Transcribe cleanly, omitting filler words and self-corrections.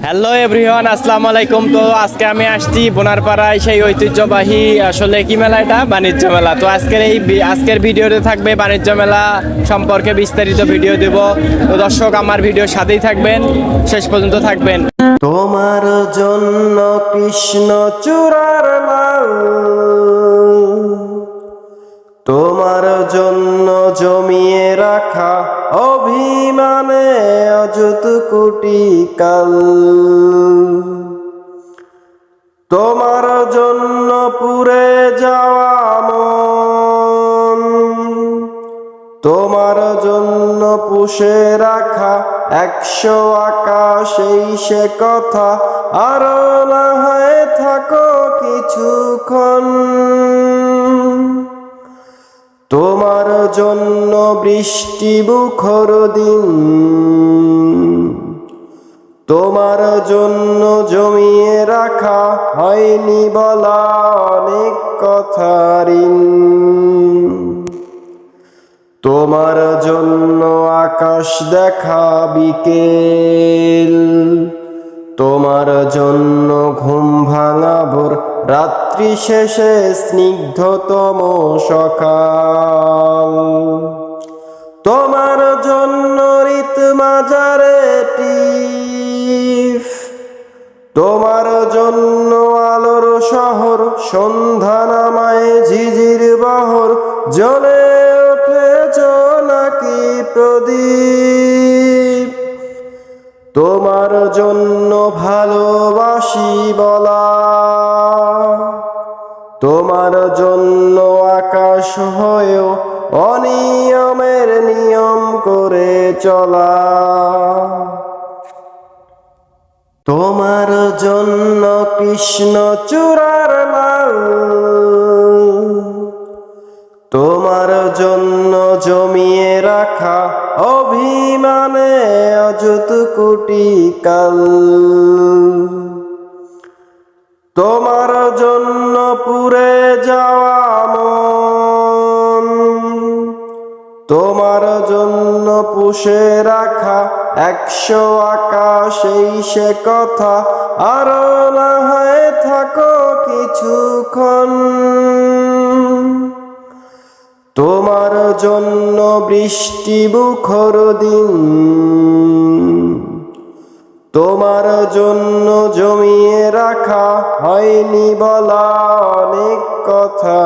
Hello everyone, আসসালামু আলাইকুম। তো আজকে আমি আসছি বোনারপাড়ায়, সেই ঐতিহ্যবাহী আসলে কি মেলা, এটা বাণিজ্য মেলা। তো আজকের ভিডিওতে থাকবে বাণিজ্য মেলা সম্পর্কে বিস্তারিত ভিডিও দেব। তো দর্শক, আমার ভিডিওর সাথেই থাকবেন, শেষ পর্যন্ত থাকবেন। তোমার জন্য কৃষ্ণ চূড়ার লাল, তোমার জন্য জমিয়ে রাখা অভিমানে অযুত কোটি কাল, তোমার জন্য পুড়ে যাওয়া মন, তোমার জন্য পুষে রাখা 100 আকাশ, এই সে কথা। আরো না হয় থাকো কিছুক্ষণ, তোমার জন্য বৃষ্টি মুখর দিন, তোমার জন্য জমিয়ে রাখা হয়নি বলা অনেক কথা ঋণ, তোমার জন্য আকাশ দেখা বিকেল, তোমার জন্য ঘুম ভাঙা ভোর, রাত্রি শেষে স্নিগ্ধতম সকাল, তোমার জন্য ঋত মাজারে টিফ, তোমার জন্য আলোর শহর, সন্ধ্যা নামায় ঝিঝির বহর, জ্বলে ওঠে জোনাকি প্রদীপ, তোমার জন্য ভালোবাসি বলা, তোমার জন্য আকাশ হয়েও অনিয়মের নিয়ম করে চলা, তোমার জন্য কৃষ্ণ চূড়ার লাল, তোমার জন্য জমিয়ে রাখা অভিমানে অযুত কোটি কাল, তোমার জন্য পুড়ে যাওয়া মন, তোমার জন্য পুষে রাখা 100 আকাশ, এই সে কথা। আরো না হয় থাকো কিছুক্ষণ, তোমার জন্য বৃষ্টি মুখর দিন, তোমার জন্য জমিয়ে রাখা হয়নি বলা অনেক কথা।